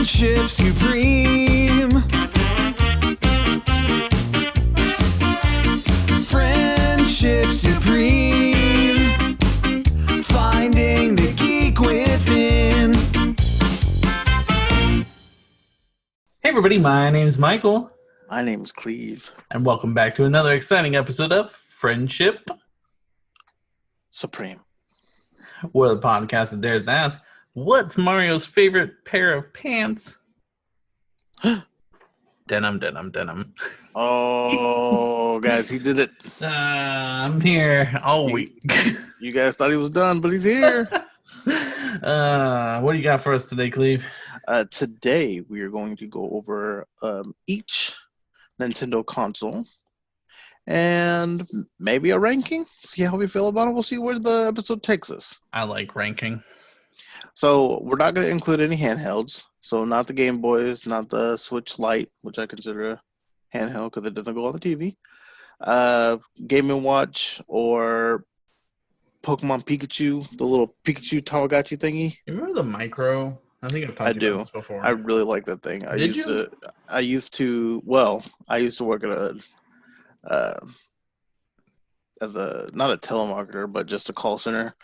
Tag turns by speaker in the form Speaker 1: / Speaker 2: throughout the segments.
Speaker 1: Friendship supreme. Friendship supreme. Finding the geek within.
Speaker 2: Hey everybody, my name is Michael.
Speaker 3: My name is Cleve.
Speaker 2: And welcome back to another exciting episode of Friendship
Speaker 3: Supreme.
Speaker 2: We're the podcast that dares to ask, what's Mario's favorite pair of pants? Denim.
Speaker 3: Oh, guys, he did it.
Speaker 2: I'm here all week.
Speaker 3: You guys thought he was done, but he's here.
Speaker 2: What do you got for us today, Cleve?
Speaker 3: Today, we are going to go over each Nintendo console and maybe a ranking. See how we feel about it. We'll see where the episode takes us.
Speaker 2: I like ranking.
Speaker 3: So we're not going to include any handhelds. So not the Game Boys, not the Switch Lite, which I consider a handheld because it doesn't go on the TV. Game & Watch or Pokemon Pikachu, the little Pikachu Tamagotchi thingy.
Speaker 2: You remember the Micro? I think I've talked about this before.
Speaker 3: I really like that thing. I used to work at a as a not a telemarketer, but just a call center,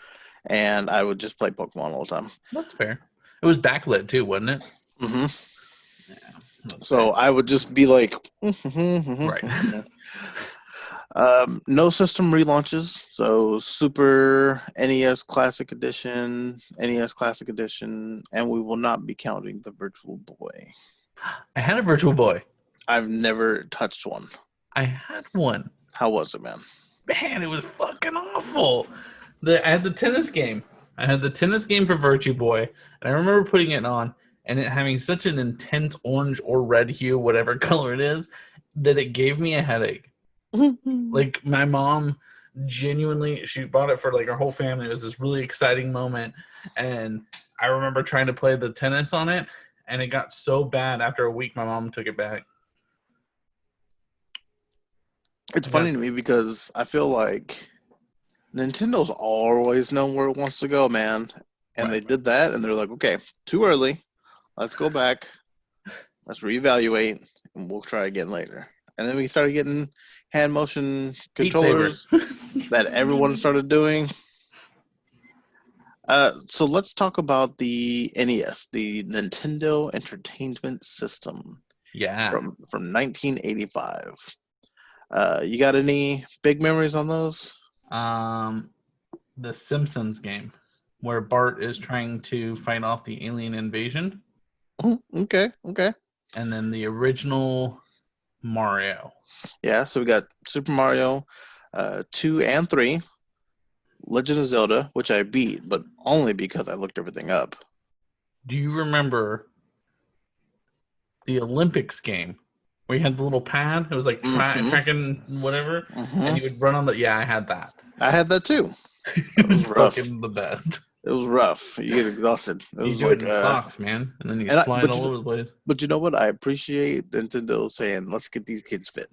Speaker 3: and I would just play Pokemon all the time.
Speaker 2: That's fair. It was backlit too, wasn't it?
Speaker 3: Mm-hmm.
Speaker 2: Yeah.
Speaker 3: So I would just be like,
Speaker 2: right.
Speaker 3: No system relaunches. So Super NES Classic Edition, and we will not be counting the Virtual Boy.
Speaker 2: I had a Virtual Boy.
Speaker 3: I've never touched one.
Speaker 2: I had one.
Speaker 3: How was it, man?
Speaker 2: Man, it was fucking awful. I had the tennis game. I had the tennis game for Virtue Boy, and I remember putting it on and it having such an intense orange or red hue, whatever color it is, that it gave me a headache. Like, my mom genuinely, she bought it for like our whole family. It was this really exciting moment, and I remember trying to play the tennis on it, and it got so bad after a week my mom took it back.
Speaker 3: It's funny to me because I feel like Nintendo's always known where it wants to go, man. And they did that, and they're like, okay, too early. Let's go back. Let's reevaluate, and we'll try again later. And then we started getting hand motion controllers that everyone started doing. So let's talk about the NES, the Nintendo Entertainment System.
Speaker 2: Yeah.
Speaker 3: From 1985. You got any big memories on those?
Speaker 2: The Simpsons game, where Bart is trying to fight off the alien invasion.
Speaker 3: Okay.
Speaker 2: And then the original Mario.
Speaker 3: Yeah, so we got Super Mario 2 and 3, Legend of Zelda, which I beat, but only because I looked everything up.
Speaker 2: Do you remember the Olympics game? Where you had the little pad, it was like tracking whatever, and you would run on the. Yeah, I had that.
Speaker 3: I had that too.
Speaker 2: It was fucking the best.
Speaker 3: It was rough. You get exhausted.
Speaker 2: You do it in socks, man, and then you slide all over the place.
Speaker 3: But you know what? I appreciate Nintendo saying, "Let's get these kids fit."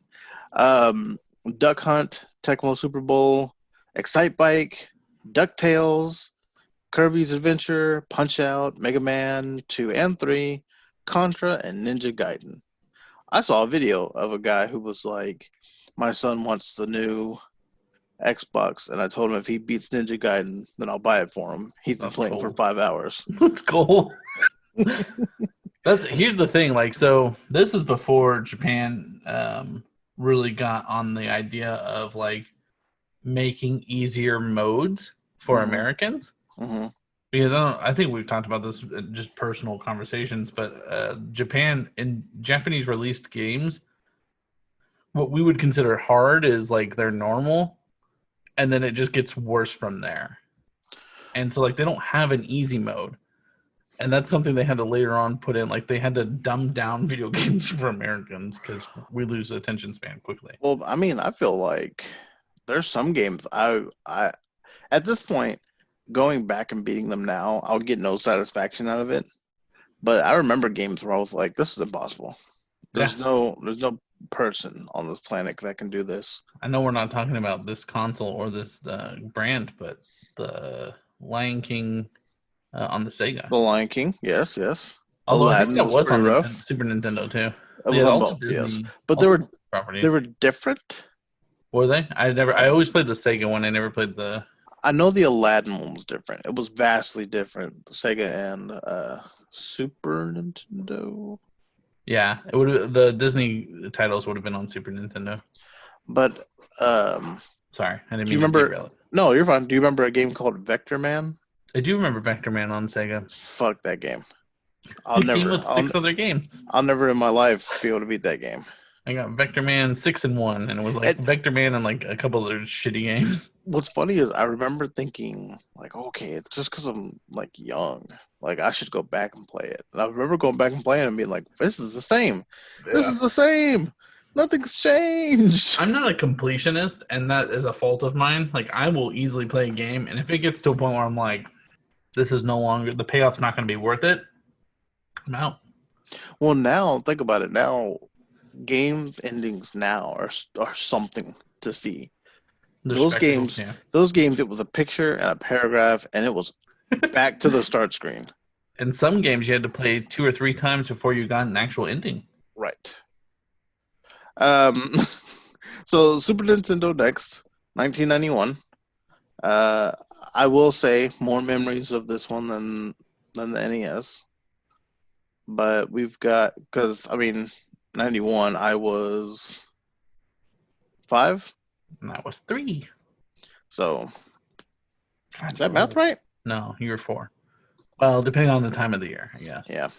Speaker 3: Duck Hunt, Tecmo Super Bowl, Excite Bike, DuckTales, Kirby's Adventure, Punch Out, Mega Man 2 and 3, Contra, and Ninja Gaiden. I saw a video of a guy who was like, my son wants the new Xbox, and I told him if he beats Ninja Gaiden, then I'll buy it for him. He's been playing for 5 hours.
Speaker 2: That's cool. Here's the thing, like, so this is before Japan really got on the idea of like making easier modes for Americans.
Speaker 3: Mm-hmm.
Speaker 2: Because I think we've talked about this in just personal conversations, but Japan, in Japanese released games, what we would consider hard is like they're normal, and then it just gets worse from there. And so like they don't have an easy mode. And that's something they had to later on put in. Like they had to dumb down video games for Americans because we lose attention span quickly.
Speaker 3: Well, I mean, I feel like there's some games I at this point, going back and beating them now, I'll get no satisfaction out of it. But I remember games where I was like, this is impossible. There's no person on this planet that can do this.
Speaker 2: I know we're not talking about this console or this brand, but the Lion King on the Sega.
Speaker 3: The Lion King, yes.
Speaker 2: Although I think
Speaker 3: Aladdin
Speaker 2: that
Speaker 3: was
Speaker 2: was
Speaker 3: pretty
Speaker 2: on
Speaker 3: rough.
Speaker 2: Super Nintendo too.
Speaker 3: It was
Speaker 2: Yeah,
Speaker 3: on
Speaker 2: all the
Speaker 3: both, yes.
Speaker 2: Disney,
Speaker 3: But
Speaker 2: all
Speaker 3: they
Speaker 2: the
Speaker 3: were
Speaker 2: Disney properties.
Speaker 3: they were different.
Speaker 2: Were they? I always played the Sega one. I never played the.
Speaker 3: I know the Aladdin one was different. It was vastly different. The Sega and Super Nintendo.
Speaker 2: Yeah, it would. The Disney titles would have been on Super Nintendo.
Speaker 3: But
Speaker 2: Sorry, I didn't
Speaker 3: do you
Speaker 2: mean to
Speaker 3: remember?
Speaker 2: derail it.
Speaker 3: No, you're fine. Do you remember a game called Vector Man?
Speaker 2: I do remember Vector Man on Sega.
Speaker 3: Fuck that game.
Speaker 2: It came with 6 other games.
Speaker 3: I'll never in my life be able to beat that game.
Speaker 2: I got Vector Man 6 and 1, and it was like
Speaker 3: And
Speaker 2: Vector Man and like a couple other shitty games.
Speaker 3: what's funny is I remember thinking like, okay, it's just because I'm like young. Like I should go back and play it. And I remember going back and playing it and being like, this is the same. This is the same. Nothing's changed.
Speaker 2: I'm not a completionist, and that is a fault of mine. Like I will easily play a game, and if it gets to a point where I'm like, this is no longer the payoff's not going to be worth it, I'm out.
Speaker 3: Well, now think about it. Now, game endings now are something to see.
Speaker 2: They're
Speaker 3: Those
Speaker 2: spectacles,
Speaker 3: games,
Speaker 2: yeah.
Speaker 3: those games, it was a picture and a paragraph, and it was back to the start screen.
Speaker 2: In some games, you had to play 2 or 3 times before you got an actual ending.
Speaker 3: Right. So Super Nintendo next, 1991. I will say more memories of this one than the NES. But we've got, because I mean, 91, I was 5.
Speaker 2: And that was 3.
Speaker 3: So
Speaker 2: God,
Speaker 3: is that math right?
Speaker 2: No, you were 4. Well, depending on the time of the year, I guess.
Speaker 3: Yeah.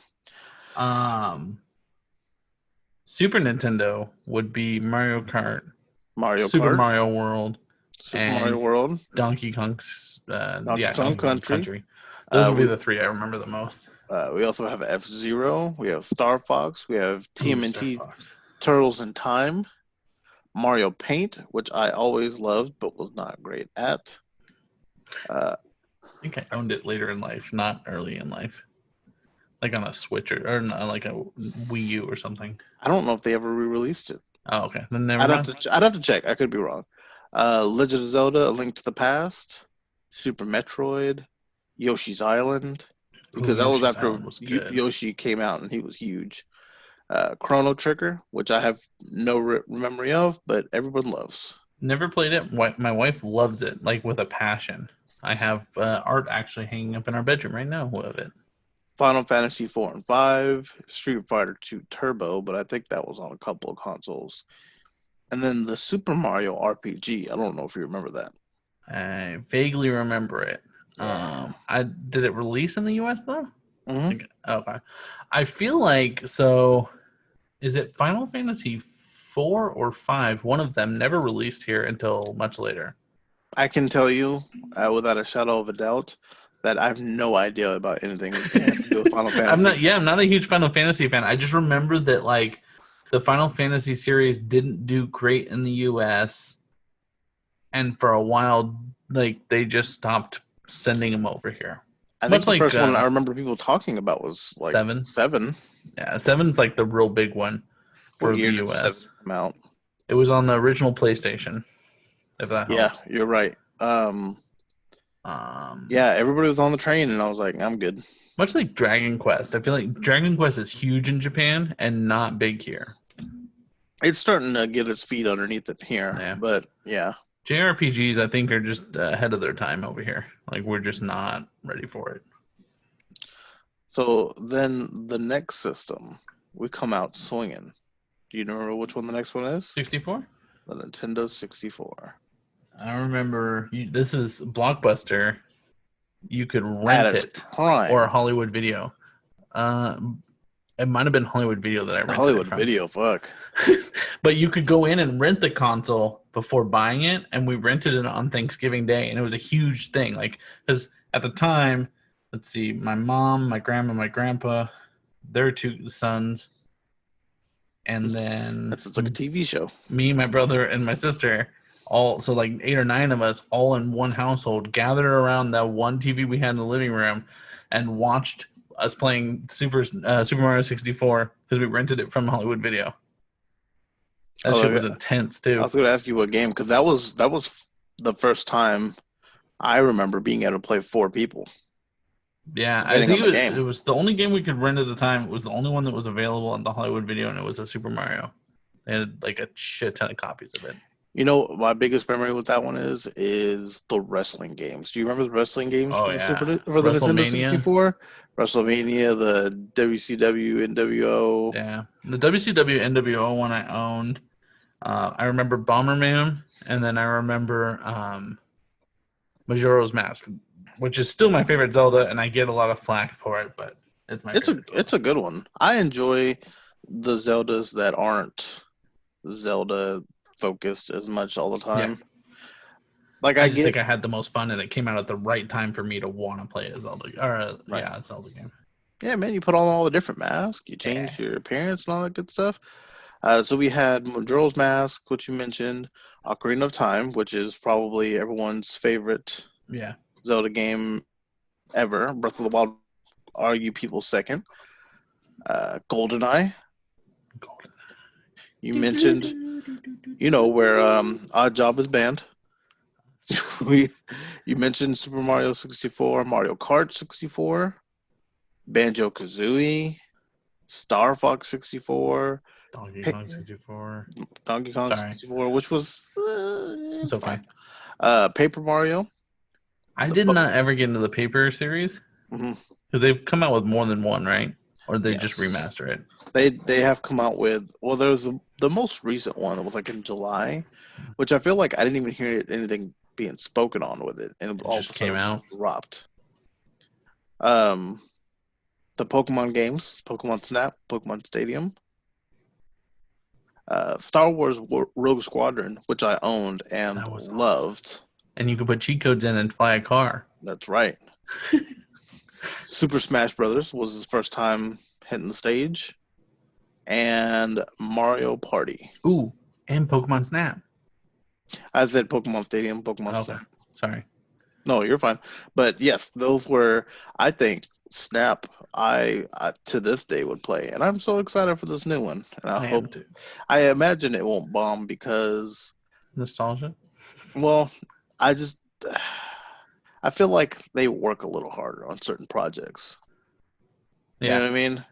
Speaker 2: Super Nintendo would be Mario Kart,
Speaker 3: Mario
Speaker 2: Super
Speaker 3: Kart,
Speaker 2: Mario World,
Speaker 3: Super
Speaker 2: and
Speaker 3: Mario World,
Speaker 2: Donkey Kong's
Speaker 3: Donkey Kong Country.
Speaker 2: Those would be
Speaker 3: we-
Speaker 2: the 3 I remember the most.
Speaker 3: We also have F-Zero. We have Star Fox. We have TMNT
Speaker 2: Star Fox.
Speaker 3: Turtles in Time. Mario Paint, which I always loved but was not great at.
Speaker 2: I think I owned it later in life, not early in life. Like on a Switch or not, like a Wii U or something.
Speaker 3: I don't know if they ever re-released it.
Speaker 2: Oh, okay. Then never
Speaker 3: I'd
Speaker 2: mind.
Speaker 3: have to check. I could be wrong. Legend of Zelda: A Link to the Past, Super Metroid, Yoshi's Island, because that was
Speaker 2: Yoshi's
Speaker 3: after
Speaker 2: Island was good.
Speaker 3: Yoshi came out and he was huge. Chrono Trigger, which I have no memory of, but everyone loves.
Speaker 2: Never played it. My wife loves it, like with a passion. I have art actually hanging up in our bedroom right now of it.
Speaker 3: Final Fantasy 4 and 5, Street Fighter 2 Turbo, but I think that was on a couple of consoles. And then the Super Mario RPG. I don't know if you remember that.
Speaker 2: I vaguely remember it. Did it release in the US though?
Speaker 3: Mm-hmm.
Speaker 2: Okay. I feel like so. Is it Final Fantasy 4 or 5? One of them never released here until much later.
Speaker 3: I can tell you, without a shadow of a doubt, that I have no idea about anything that has to do with Final Fantasy.
Speaker 2: I'm not a huge Final Fantasy fan. I just remember that like the Final Fantasy series didn't do great in the US, and for a while, like they just stopped sending them over here.
Speaker 3: I think
Speaker 2: Much
Speaker 3: the
Speaker 2: like,
Speaker 3: first one I remember people talking about was like
Speaker 2: 7.
Speaker 3: 7.
Speaker 2: Yeah, 7's like the real big one for
Speaker 3: What
Speaker 2: the
Speaker 3: year did
Speaker 2: US.
Speaker 3: 7 come out?
Speaker 2: It was on the original PlayStation. If that helps.
Speaker 3: Yeah, you're right. Yeah, everybody was on the train, and I was like, I'm good.
Speaker 2: Much like Dragon Quest. I feel like Dragon Quest is huge in Japan and not big here.
Speaker 3: It's starting to get its feet underneath it here,
Speaker 2: Yeah.
Speaker 3: but yeah.
Speaker 2: JRPGs, I think, are just ahead of their time over here. Like, we're just not ready for it.
Speaker 3: So then the next system, we come out swinging. Do you remember which one the next one is?
Speaker 2: 64?
Speaker 3: The Nintendo 64.
Speaker 2: I remember, this is Blockbuster. You could
Speaker 3: At
Speaker 2: rent
Speaker 3: its
Speaker 2: it.
Speaker 3: prime.
Speaker 2: Or Hollywood Video. It might have been Hollywood Video that I rented
Speaker 3: Hollywood
Speaker 2: it from.
Speaker 3: Video, fuck.
Speaker 2: But you could go in and rent the console before buying it, and we rented it on Thanksgiving Day, and it was a huge thing. Like, because at the time, let's see, my mom, my grandma, my grandpa, their 2 sons, and then
Speaker 3: It's like a TV show.
Speaker 2: me, my brother, and my sister, all so like 8 or 9 of us, all in one household, gathered around that one TV we had in the living room, and watched us playing Super Mario 64 because we rented it from Hollywood Video. That shit was intense too.
Speaker 3: I was going to ask you what game, because that was the first time I remember being able to play 4 people.
Speaker 2: Yeah, I
Speaker 3: depending
Speaker 2: think
Speaker 3: on the game.
Speaker 2: it was the only game we could rent at the time. It was the only one that was available on the Hollywood Video, and it was a Super Mario. They had like a shit ton of copies of it.
Speaker 3: You know, my biggest memory with that one is the wrestling games. Do you remember the wrestling games
Speaker 2: Oh
Speaker 3: for the
Speaker 2: yeah,
Speaker 3: for the Nintendo
Speaker 2: WrestleMania.
Speaker 3: 64? WrestleMania, the WCW, NWO.
Speaker 2: Yeah, the WCW NWO one I owned. I remember Bomberman, and then I remember Majora's Mask, which is still my favorite Zelda, and I get a lot of flack for it, but it's my favorite Zelda.
Speaker 3: It's a good one. I enjoy the Zeldas that aren't Zelda focused as much all the time.
Speaker 2: Yeah.
Speaker 3: Like
Speaker 2: I just think I had the most fun, and it came out at the right time for me to want to play a Zelda or a Zelda game.
Speaker 3: Yeah, man, you put on all the different masks, you change your appearance and all that good stuff. So we had Majora's Mask, which you mentioned, Ocarina of Time, which is probably everyone's favorite Zelda game ever. Breath of the Wild, argue people's second. GoldenEye. You mentioned, where Odd Job is banned. You mentioned Super Mario 64, Mario Kart 64, Banjo-Kazooie, Star Fox 64,
Speaker 2: Donkey Kong 64,
Speaker 3: Donkey Kong 64, which was it's fine. Paper Mario.
Speaker 2: I did not ever get into the Paper series because they've come out with more than one, right? Or they just remaster it.
Speaker 3: They have come out with there's the most recent one. It was like in July, which I feel like I didn't even hear anything being spoken on with it, and it all
Speaker 2: just came out,
Speaker 3: dropped. The Pokemon games, Pokemon Snap, Pokemon Stadium, Star Wars Rogue Squadron, which I owned and loved.
Speaker 2: Awesome. And you could put cheat codes in and fly a car.
Speaker 3: That's right. Super Smash Brothers was his first time hitting the stage. And Mario Party.
Speaker 2: Ooh, and Pokemon Snap.
Speaker 3: I said Pokemon Stadium, Pokemon Snap.
Speaker 2: Sorry.
Speaker 3: No, you're fine. But yes, those were, I think, Snap, I to this day would play. And I'm so excited for this new one. And I imagine it won't bomb because...
Speaker 2: Nostalgia?
Speaker 3: Well, I feel like they work a little harder on certain projects. You know what I mean?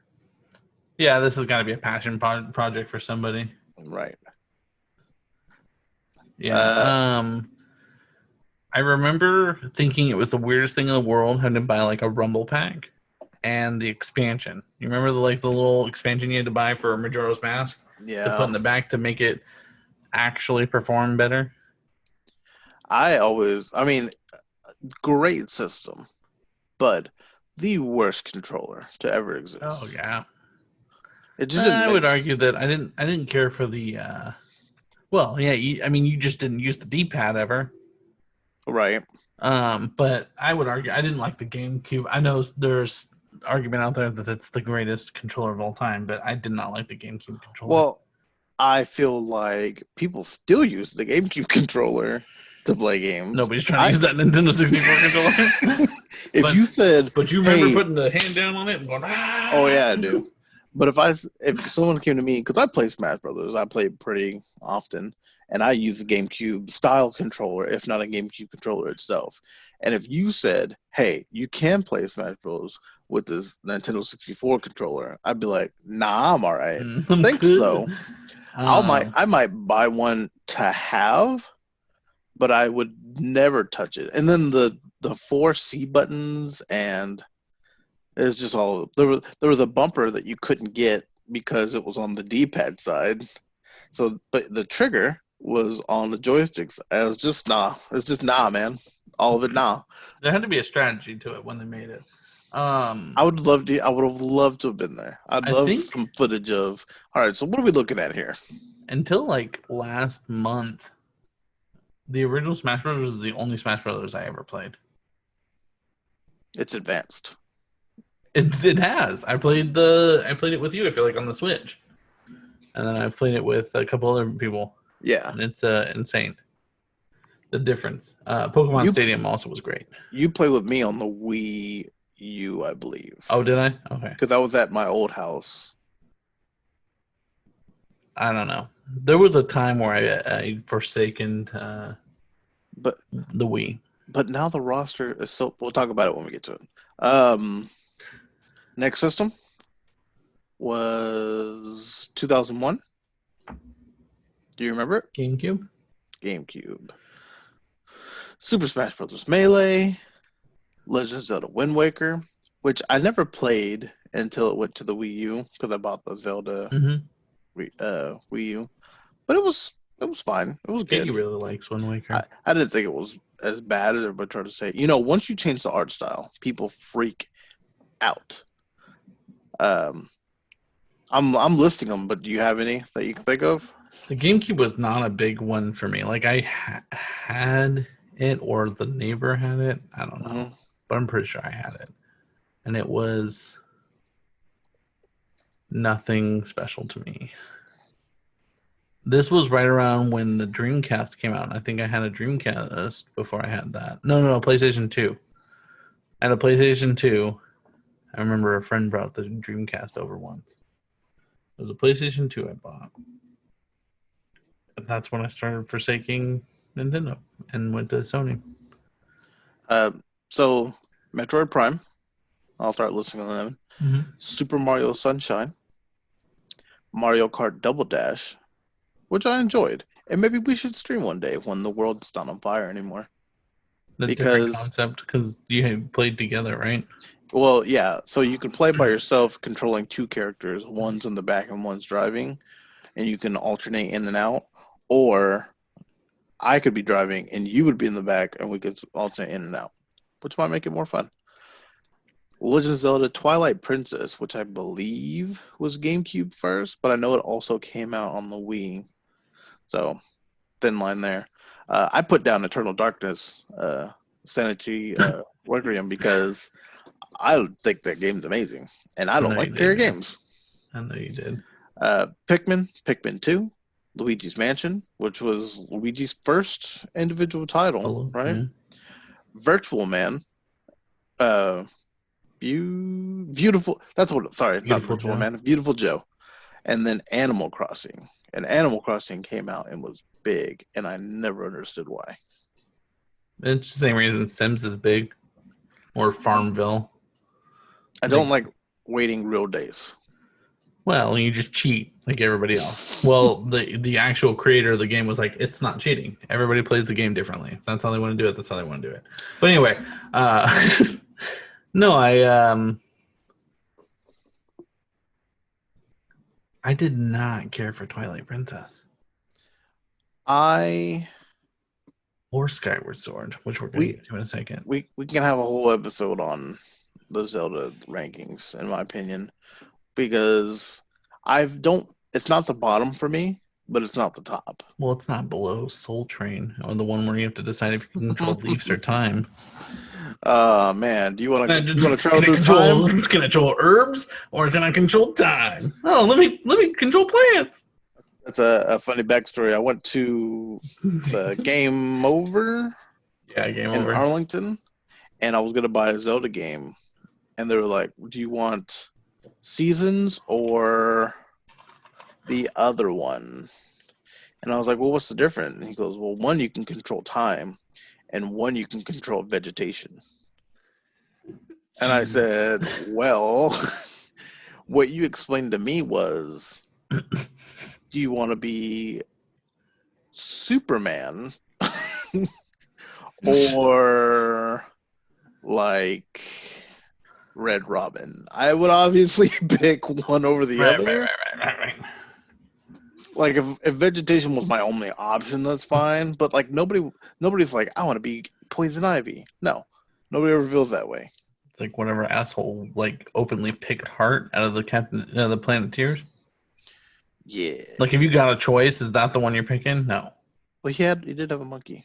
Speaker 2: Yeah, this has got to be a passion project for somebody.
Speaker 3: Right.
Speaker 2: Yeah. I remember thinking it was the weirdest thing in the world having to buy like a Rumble pack and the expansion. You remember the little expansion you had to buy for Majora's Mask?
Speaker 3: Yeah.
Speaker 2: To put in the back to make it actually perform better?
Speaker 3: Great system, but the worst controller to ever exist.
Speaker 2: Oh yeah.
Speaker 3: It just didn't
Speaker 2: I would argue that I didn't care for the you just didn't use the D-pad ever.
Speaker 3: Right.
Speaker 2: But I would argue I didn't like the GameCube. I know there's argument out there that it's the greatest controller of all time, but I did not like the GameCube controller.
Speaker 3: Well, I feel like people still use the GameCube controller to play games.
Speaker 2: Nobody's trying to use that Nintendo 64 controller. But you remember putting the hand down on it and going, ah!
Speaker 3: Oh yeah, I do. But if someone came to me, because I play Smash Brothers, I play pretty often, and I use a GameCube style controller, if not a GameCube controller itself. And if you said, "Hey, you can play Smash Bros. With this Nintendo 64 controller," I'd be like, "Nah, I'm all right. Thanks though. I might buy one to have, but I would never touch it." And then the 4 C buttons and it's just all there was a bumper that you couldn't get because it was on the D-pad side. So, but the trigger was on the joysticks. I was just nah. It's just nah, man. All of it nah.
Speaker 2: There had to be a strategy to it when they made it.
Speaker 3: I would have loved to have been there. I'd love some footage of. All right, so what are we looking at here?
Speaker 2: Until like last month, the original Smash Bros. Was the only Smash Bros. I ever played.
Speaker 3: It's advanced.
Speaker 2: It has. I played it with you, I feel like, on the Switch. And then I've played it with a couple other people.
Speaker 3: Yeah.
Speaker 2: And it's insane. The difference. Pokemon Stadium also was great.
Speaker 3: You played with me on the Wii U, I believe.
Speaker 2: Oh, did I? Okay.
Speaker 3: Because I was at my old house.
Speaker 2: I don't know. There was a time where I forsaken the Wii.
Speaker 3: but now the roster is so. We'll talk about it when we get to it. Next system was 2001. Do you remember it?
Speaker 2: GameCube.
Speaker 3: GameCube. Super Smash Bros. Melee, Legend of Zelda Wind Waker, which I never played until it went to the Wii U because I bought the Zelda Wii U. But it was fine. It was good.
Speaker 2: Katie really likes Wind Waker.
Speaker 3: I didn't think it was as bad as everybody tried to say. You know, once you change the art style, people freak out. I'm listing them, but do you have any that you can think of?
Speaker 2: The GameCube was not a big one for me. Like I had it, or the neighbor had it. I don't know, but I'm pretty sure I had it, and it was nothing special to me. This was right around when the Dreamcast came out. I think I had a Dreamcast before I had that. No, PlayStation 2. I had a PlayStation 2. I remember a friend brought the Dreamcast over once. It was a PlayStation 2 I bought. And that's when I started forsaking Nintendo and went to Sony.
Speaker 3: So Metroid Prime. I'll start listing them. Super Mario Sunshine. Mario Kart Double Dash, which I enjoyed. And maybe we should stream one day when the world's not on fire anymore.
Speaker 2: The different concept, because you had played together, right?
Speaker 3: Well, yeah. So you can play by yourself, controlling two characters. One's in the back and one's driving, and you can alternate in and out. Or I could be driving and you would be in the back, and we could alternate in and out, which might make it more fun. Legend of Zelda Twilight Princess, which I believe was GameCube first, but I know it also came out on the Wii. So, thin line there. I put down Eternal Darkness, Sanity Requiem, because I think that game's amazing, and I don't like their games.
Speaker 2: I know you did.
Speaker 3: Pikmin 2, Luigi's Mansion, which was Luigi's first individual title, right? Yeah. Virtual Man, Beautiful. That's what. Sorry, not Virtual Man. Beautiful Joe, and then Animal Crossing. And Animal Crossing came out and was big, and I never understood why.
Speaker 2: It's the same reason Sims is big, or Farmville.
Speaker 3: I don't like waiting real days.
Speaker 2: Well, you just cheat like everybody else. Well, the actual creator of the game was like, it's not cheating. Everybody plays the game differently. If that's how they want to do it, that's how they want to do it. But anyway, no, I did not care for Twilight Princess. Or Skyward Sword, which we're going to get to in a second.
Speaker 3: We can have a whole episode on the Zelda rankings, in my opinion, because it's not the bottom for me, but it's not the top.
Speaker 2: Well, it's not below Soul Train, or the one where you have to decide if you can control leaves or time.
Speaker 3: Man, do you want to travel through time?
Speaker 2: Can I control herbs, or can I control time? Oh, let me control plants.
Speaker 3: That's a funny backstory. I went to the Game Over.
Speaker 2: Yeah, Game
Speaker 3: in
Speaker 2: Over.
Speaker 3: Arlington, and I was gonna buy a Zelda game, and they were like, "Do you want Seasons or the other one?" And I was like, "Well, what's the difference?" And he goes, "Well, one you can control time, and one you can control vegetation." And I said, "Well, what you explained to me was, do you want to be Superman or like Red Robin?" I would obviously pick one over the other.
Speaker 2: Right.
Speaker 3: Like if vegetation was my only option, that's fine. But like nobody's like, "I want to be Poison Ivy." No, nobody ever feels that way.
Speaker 2: It's like whatever asshole like openly picked Heart out of the the Planeteers.
Speaker 3: Yeah.
Speaker 2: Like if you got a choice, is that the one you're picking? No.
Speaker 3: Well, he did have a monkey.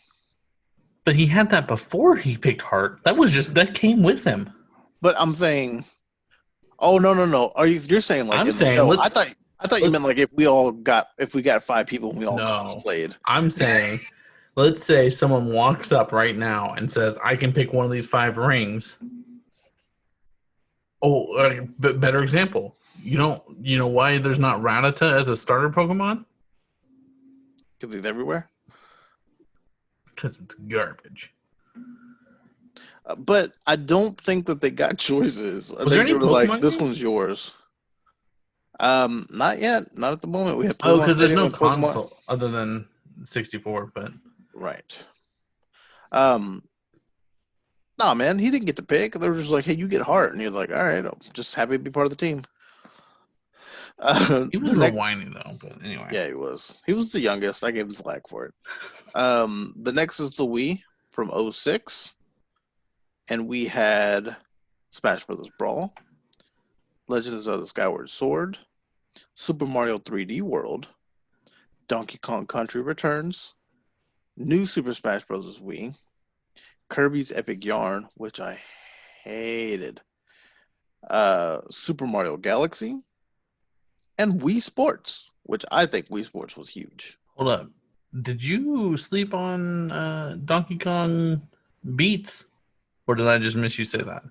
Speaker 2: But he had that before he picked Heart. That came with him.
Speaker 3: But I'm saying, oh no. You're saying like?
Speaker 2: I'm saying.
Speaker 3: I thought you meant like if we got 5 people and we all cosplayed.
Speaker 2: I'm saying, let's say someone walks up right now and says, "I can pick one of these 5 rings." Oh, better example. You know why there's not Rattata as a starter Pokemon?
Speaker 3: Because he's everywhere.
Speaker 2: Because it's garbage.
Speaker 3: But I don't think that they got choices. I
Speaker 2: Was there
Speaker 3: think they
Speaker 2: any
Speaker 3: were like,
Speaker 2: Pokemon
Speaker 3: "This
Speaker 2: games?
Speaker 3: one's yours." Not yet. Not at the moment. We have
Speaker 2: Oh,
Speaker 3: Pokemon
Speaker 2: because there's
Speaker 3: Stadium
Speaker 2: no
Speaker 3: and Pokemon.
Speaker 2: console other than 64. But
Speaker 3: Right. Um. Nah, man, he didn't get to pick. They were just like, "Hey, you get Heart," and he was like, "All right, I'm just happy to be part of the team."
Speaker 2: he was
Speaker 3: The
Speaker 2: real
Speaker 3: next,
Speaker 2: whiny though. But anyway,
Speaker 3: yeah, he was. He was the youngest. I gave him slack for it. The next is the Wii from '06, and we had Smash Brothers Brawl, Legends of the Skyward Sword, Super Mario 3D World, Donkey Kong Country Returns, New Super Smash Bros. Wii, Kirby's Epic Yarn, which I hated, Super Mario Galaxy, and Wii Sports, which I think Wii Sports was huge.
Speaker 2: hold up. Did you sleep on Donkey Kong Beats, or did I just miss you say that?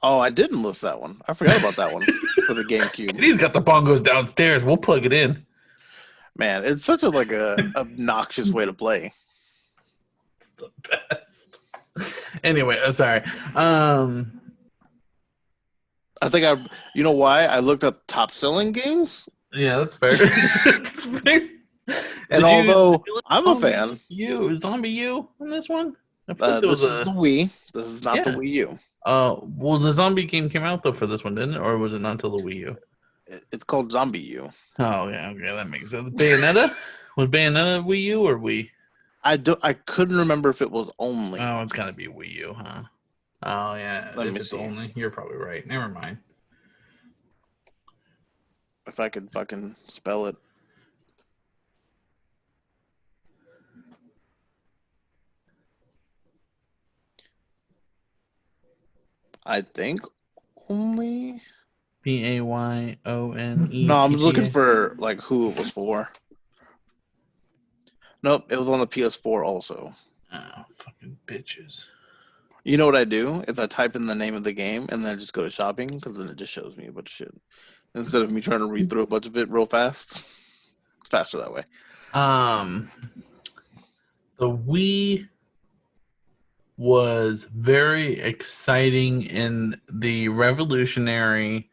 Speaker 3: Oh, I didn't list that one. I forgot about that one for the GameCube.
Speaker 2: He's got the bongos downstairs. We'll plug it in.
Speaker 3: Man, it's such a obnoxious way to play.
Speaker 2: The best. Anyway, sorry.
Speaker 3: I think you know why? I looked up top selling games,
Speaker 2: Yeah, that's fair. That's fair.
Speaker 3: and although I'm a fan,
Speaker 2: Zombie U on this one? I feel like there
Speaker 3: this
Speaker 2: was
Speaker 3: is the Wii. This is not the
Speaker 2: Yeah.
Speaker 3: Wii U.
Speaker 2: Well, the zombie game came out though for this one, didn't it? Or was it not until the Wii U?
Speaker 3: It's called Zombie U.
Speaker 2: Oh yeah, okay, that makes sense. Bayonetta? Was Bayonetta Wii U or Wii?
Speaker 3: I couldn't remember if it was only.
Speaker 2: Oh, it's gotta be Wii U, huh? Oh yeah,
Speaker 3: Let
Speaker 2: if
Speaker 3: me
Speaker 2: it's
Speaker 3: see.
Speaker 2: only, you're probably right. Never mind.
Speaker 3: If I could fucking spell it. I think only.
Speaker 2: Bayone.
Speaker 3: No, I'm looking for like who it was for. Nope, it was on the PS4 also.
Speaker 2: Oh, fucking bitches.
Speaker 3: You know what I do is I type in the name of the game and then I just go to shopping because then it just shows me a bunch of shit instead of me trying to read through a bunch of it real fast. It's faster that way.
Speaker 2: The Wii was very exciting in the revolutionary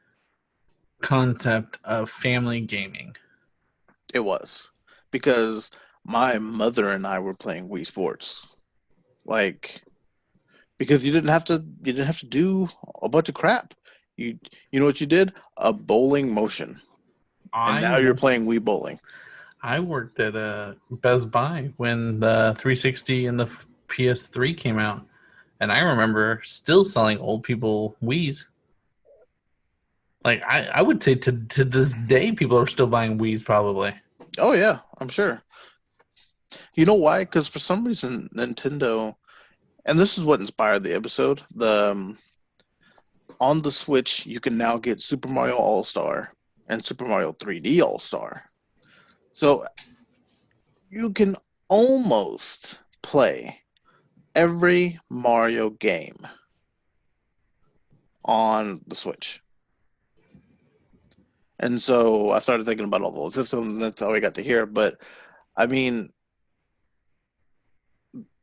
Speaker 2: concept of family gaming.
Speaker 3: It was because my mother and I were playing Wii Sports, like because you didn't have to do a bunch of crap. You know what you did? A bowling motion, and now you're playing Wii bowling.
Speaker 2: I worked at a Best Buy when the 360 and the PS3 came out, and I remember still selling old people Wiis. Like I would say to this day, people are still buying Wiis probably.
Speaker 3: Oh yeah, I'm sure. You know why? Because for some reason Nintendo, and this is what inspired the episode. On the Switch, you can now get Super Mario All Star and Super Mario 3D All Star. So you can almost play every Mario game on the Switch. And so I started thinking about all those systems, and that's how I got to here. But I mean,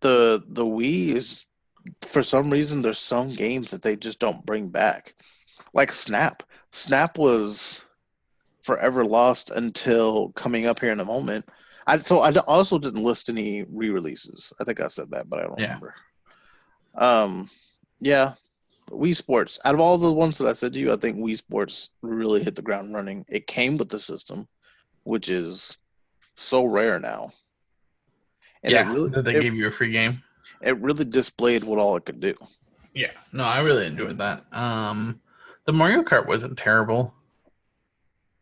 Speaker 3: the Wii is, for some reason, there's some games that they just don't bring back, like Snap. Snap was forever lost until coming up here in a moment. I also didn't list any re-releases. I think I said that, but I don't remember. Yeah, Wii Sports. Out of all the ones that I said to you, I think Wii Sports really hit the ground running. It came with the system, which is so rare now. And
Speaker 2: they gave you a free game.
Speaker 3: It really displayed what all it could do.
Speaker 2: Yeah, no, I really enjoyed that. The Mario Kart wasn't terrible.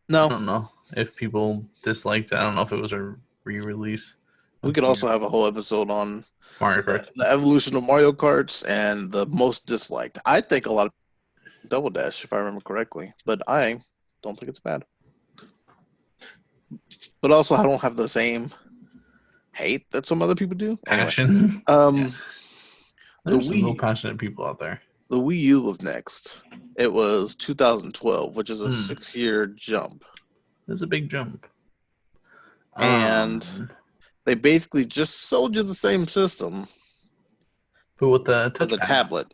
Speaker 3: No,
Speaker 2: I don't know if people disliked it. I don't know if it was a re-release.
Speaker 3: we could also have a whole episode on
Speaker 2: Mario Kart.
Speaker 3: the evolution of Mario Karts and the most disliked. I think a lot of Double Dash, if I remember correctly, but I don't think it's bad. But also, I don't have the same hate that some other people do.
Speaker 2: Passion.
Speaker 3: Anyway,
Speaker 2: There's some real passionate people out there.
Speaker 3: The Wii U was next. It was 2012, which is a 6-year jump.
Speaker 2: It's a big jump.
Speaker 3: And they basically just sold you the same system,
Speaker 2: but with the touchpad.
Speaker 3: tablet.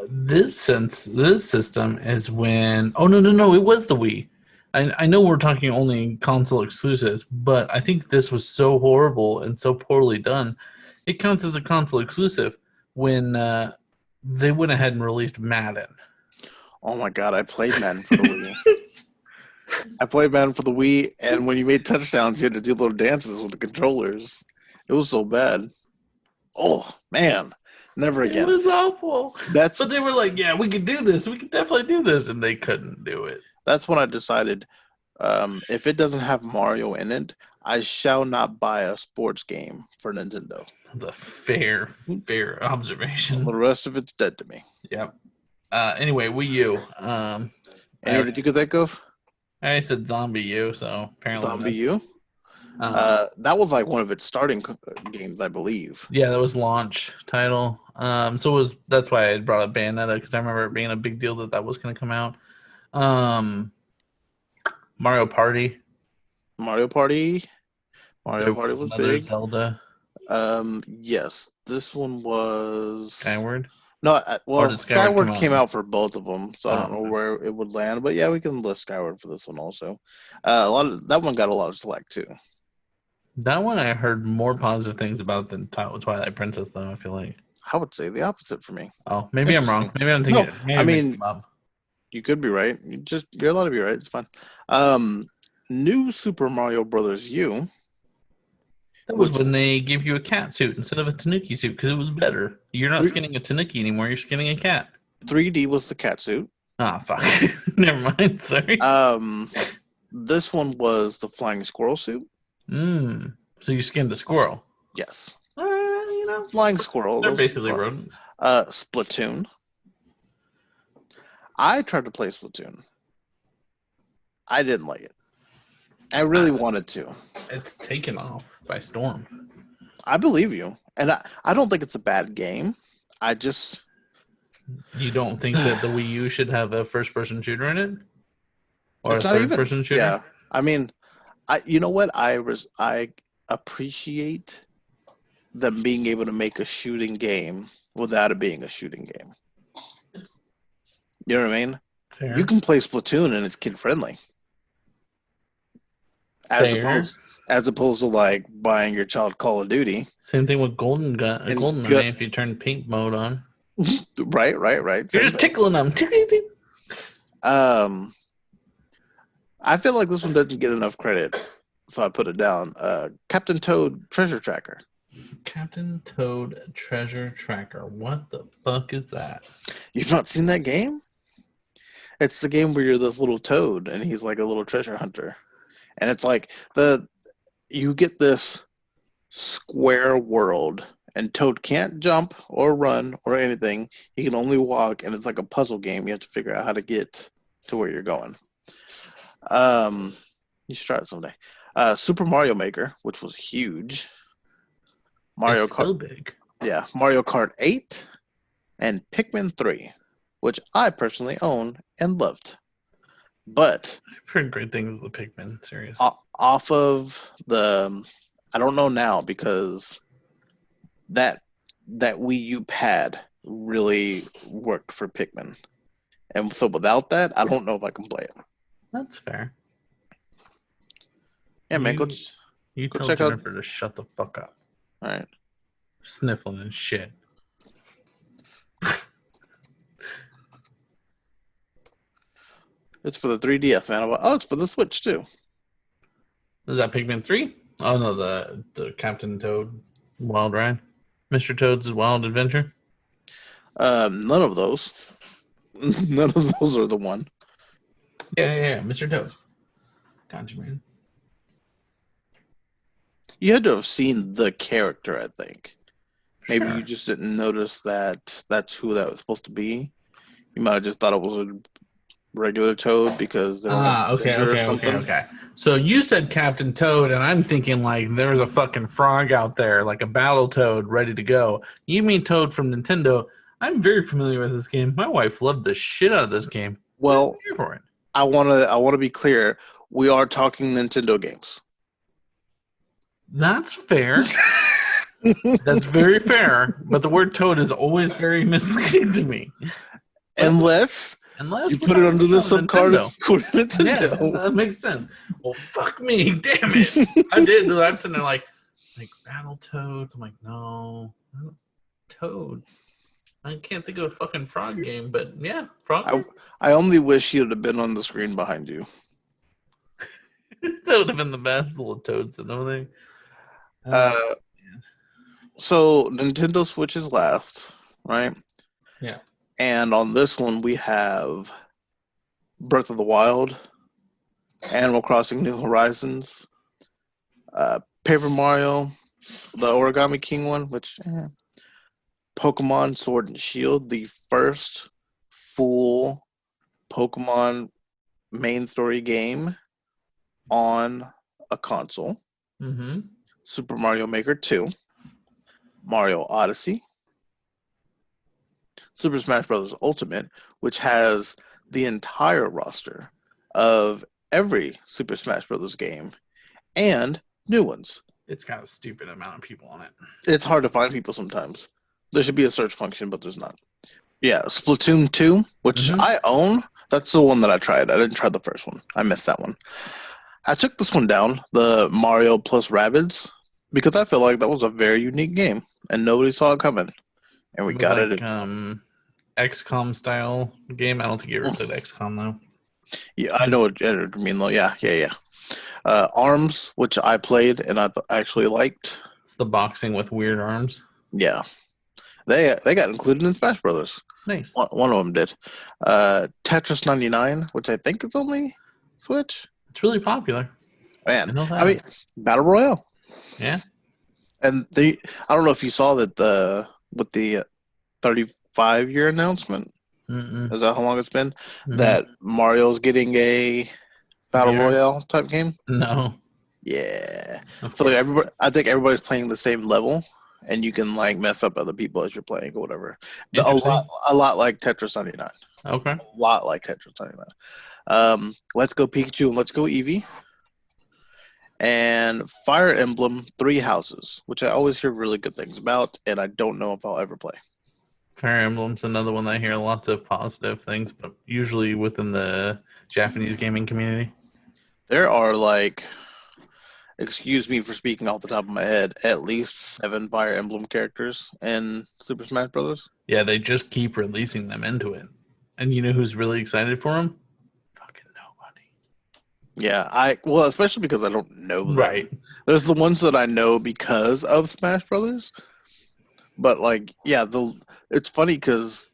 Speaker 2: This system is when. Oh no! It was the Wii. I know we're talking only console exclusives, but I think this was so horrible and so poorly done. It counts as a console exclusive when they went ahead and released Madden.
Speaker 3: Oh my god, I played Madden for the Wii. I played Madden for the Wii, and when you made touchdowns, you had to do little dances with the controllers. It was so bad. Oh man, never
Speaker 2: It
Speaker 3: again.
Speaker 2: was awful.
Speaker 3: That's
Speaker 2: But they were like, "Yeah, we could do this. We could definitely do this," and they couldn't do it.
Speaker 3: that's when I decided if it doesn't have Mario in it, I shall not buy a sports game for Nintendo.
Speaker 2: The fair observation.
Speaker 3: The rest of it's dead to me.
Speaker 2: Yep. Anyway, Wii U.
Speaker 3: Any that you could think of?
Speaker 2: I said Zombie U, so apparently
Speaker 3: Zombie U? That was like one of its starting games, I believe.
Speaker 2: Yeah, that was launch title. That's why I brought up Bayonetta, because I remember it being a big deal that was going to come out. Mario Party.
Speaker 3: Mario Party was
Speaker 2: another
Speaker 3: big.
Speaker 2: Zelda.
Speaker 3: Yes, this one was
Speaker 2: Skyward.
Speaker 3: No, well,
Speaker 2: did
Speaker 3: Skyward
Speaker 2: come
Speaker 3: came out for both of them, so I don't know
Speaker 2: okay.
Speaker 3: where it would land. But yeah, we can list Skyward for this one also. That one got a lot of select too.
Speaker 2: That one I heard more positive things about than Twilight Princess, though. I feel like
Speaker 3: I would say the opposite for me.
Speaker 2: Oh, maybe I'm wrong. Maybe I'm thinking.
Speaker 3: No, I mean, you could be right. You're allowed to be right. It's fine. New Super Mario Brothers U.
Speaker 2: That was when they gave you a cat suit instead of a Tanuki suit because it was better. You're not skinning a Tanuki anymore. You're skinning a cat.
Speaker 3: 3D was the cat suit.
Speaker 2: Ah, fuck. Never mind. Sorry.
Speaker 3: This one was the flying squirrel suit.
Speaker 2: So you skinned a squirrel.
Speaker 3: Yes.
Speaker 2: Flying
Speaker 3: squirrel.
Speaker 2: They're basically rodents.
Speaker 3: Splatoon. I tried to play Splatoon. I didn't like it. I really wanted to.
Speaker 2: It's taken off by storm.
Speaker 3: I believe you. And I don't think it's a bad game.
Speaker 2: You don't think that the Wii U should have a first-person shooter in it? Or
Speaker 3: it's
Speaker 2: a third-person shooter?
Speaker 3: Yeah. I mean, you know what? I appreciate them being able to make a shooting game without it being a shooting game. You know what I mean?
Speaker 2: Fair.
Speaker 3: You can play Splatoon and it's kid-friendly. As opposed to like buying your child Call of Duty.
Speaker 2: Same thing with Golden Gun. If you turn pink mode on.
Speaker 3: Right.
Speaker 2: You're just tickling them.
Speaker 3: I feel like this one doesn't get enough credit, so I put it down. Captain Toad Treasure Tracker.
Speaker 2: Captain Toad Treasure Tracker. What the fuck is that?
Speaker 3: You've not seen that game? It's the game where you're this little toad and he's like a little treasure hunter. And it's like you get this square world and Toad can't jump or run or anything. He can only walk, and it's like a puzzle game. You have to figure out how to get to where you're going. You should try it someday. Super Mario Maker, which was huge. Mario Kart.
Speaker 2: So big.
Speaker 3: Yeah, Mario Kart 8 and Pikmin 3, which I personally own and loved. But
Speaker 2: I've heard great things of the Pikmin series.
Speaker 3: Off of I don't know now because that Wii U pad really worked for Pikmin. And so without that, I don't know if I can play it.
Speaker 2: That's fair.
Speaker 3: Yeah, man, go
Speaker 2: tell
Speaker 3: check out.
Speaker 2: Jennifer to shut the fuck up.
Speaker 3: All right.
Speaker 2: Sniffling and shit.
Speaker 3: It's for the 3DS, man. Oh, it's for the Switch too.
Speaker 2: Is that Pikmin 3? Oh no, the Captain Toad Wild Ride. Mr. Toad's Wild Adventure?
Speaker 3: None of those. None of those are the one.
Speaker 2: Yeah. Mr. Toad. Gotcha, man.
Speaker 3: You had to have seen the character, I think. Maybe
Speaker 2: Sure.
Speaker 3: you just didn't notice that that's who that was supposed to be. You might have just thought it was a regular Toad because they were
Speaker 2: Okay. So you said Captain Toad, and I'm thinking like there's a fucking frog out there, like a battle toad ready to go. You mean Toad from Nintendo? I'm very familiar with this game. My wife loved the shit out of this game.
Speaker 3: Well,
Speaker 2: I'm here for it.
Speaker 3: I want to be clear. We are talking Nintendo games.
Speaker 2: That's fair. That's very fair, but the word toad is always very misleading to me.
Speaker 3: Unless
Speaker 2: Unless
Speaker 3: you
Speaker 2: we're
Speaker 3: put it
Speaker 2: talking
Speaker 3: under the
Speaker 2: about
Speaker 3: subcard
Speaker 2: Nintendo.
Speaker 3: for
Speaker 2: Yeah,
Speaker 3: Nintendo.
Speaker 2: that makes sense. Well, fuck me, damn it. I did. I'm sitting there like Battletoads. I'm like, no, Toad. I can't think of a fucking frog game, but yeah, frog game.
Speaker 3: I only wish you'd have been on the screen behind you.
Speaker 2: That would have been the best, little toads and everything.
Speaker 3: So Nintendo Switch is last, right?
Speaker 2: Yeah.
Speaker 3: And on this one we have Breath of the Wild, Animal Crossing New Horizons, Paper Mario, the Origami King one, which Pokemon Sword and Shield, the first full Pokemon main story game on a console.
Speaker 2: Mm-hmm.
Speaker 3: Super Mario Maker 2, Mario Odyssey, Super Smash Bros. Ultimate, which has the entire roster of every Super Smash Bros. Game, and new ones.
Speaker 2: It's got a stupid amount of people on it.
Speaker 3: It's hard to find people sometimes. There should be a search function, but there's not. Yeah, Splatoon 2, which I own. That's the one that I tried. I didn't try the first one. I missed that one. I took this one down, the Mario plus Rabbids, because I feel like that was a very unique game, and nobody saw it coming. And we got it.
Speaker 2: XCOM style game. I don't think you ever played XCOM though.
Speaker 3: Yeah, I know what you mean though. Yeah. ARMS, which I played and I actually liked.
Speaker 2: It's the boxing with weird arms.
Speaker 3: Yeah, they got included in Smash Brothers.
Speaker 2: Nice.
Speaker 3: One of them did. Tetris 99, which I think is only Switch.
Speaker 2: It's really popular.
Speaker 3: Man, I mean, Battle Royale.
Speaker 2: Yeah.
Speaker 3: And I don't know if you saw that with the 35-year announcement.
Speaker 2: Mm-mm.
Speaker 3: Is that how long it's been? Mm-hmm. That Mario's getting a Battle Royale type game?
Speaker 2: No.
Speaker 3: Yeah. So I think everybody's playing the same level, and you can like mess up other people as you're playing or whatever. A lot like Tetris 99.
Speaker 2: Okay.
Speaker 3: A lot like Tetris 99. Let's Go Pikachu and Let's Go Eevee. And Fire Emblem 3 Houses, which I always hear really good things about, and I don't know if I'll ever play.
Speaker 2: Fire Emblem's another one that I hear lots of positive things, but usually within the Japanese gaming community.
Speaker 3: There are like, excuse me for speaking off the top of my head, at least 7 Fire Emblem characters in Super Smash Bros.
Speaker 2: Yeah, they just keep releasing them into it. And you know who's really excited for them? Fucking nobody.
Speaker 3: Yeah, well, especially because I don't know them.
Speaker 2: Right.
Speaker 3: There's the ones that I know because of Smash Brothers. But like, yeah, it's funny because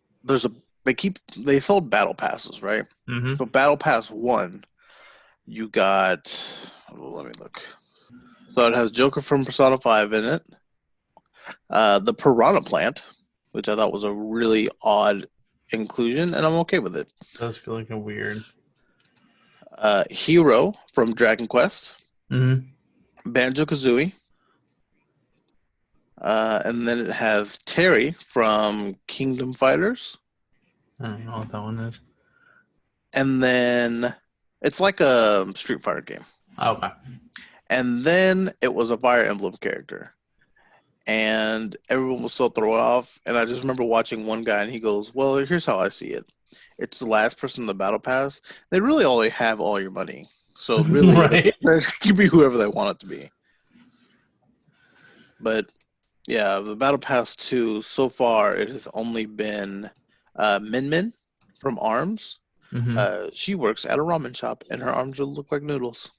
Speaker 3: they sold battle passes, right?
Speaker 2: Mm-hmm.
Speaker 3: So Battle Pass 1, you got, let me look. So it has Joker from Persona 5 in it. The Piranha Plant, which I thought was a really odd inclusion, and I'm okay with it.
Speaker 2: It does feel like a weird.
Speaker 3: Hero from Dragon Quest.
Speaker 2: Mm-hmm.
Speaker 3: Banjo-Kazooie. And then it has Terry from Kingdom Fighters.
Speaker 2: I don't know what that one is.
Speaker 3: And then it's like a Street Fighter game.
Speaker 2: Okay.
Speaker 3: And then it was a Fire Emblem character. And everyone was so thrown off. And I just remember watching one guy and he goes, well, here's how I see it. It's the last person in the battle pass. They really only have all your money. So really,
Speaker 2: right.
Speaker 3: It can be whoever they want it to be. But yeah, the Battle Pass 2, so far, it has only been Min Min from ARMS.
Speaker 2: Mm-hmm.
Speaker 3: She works at a ramen shop, and her arms will look like noodles.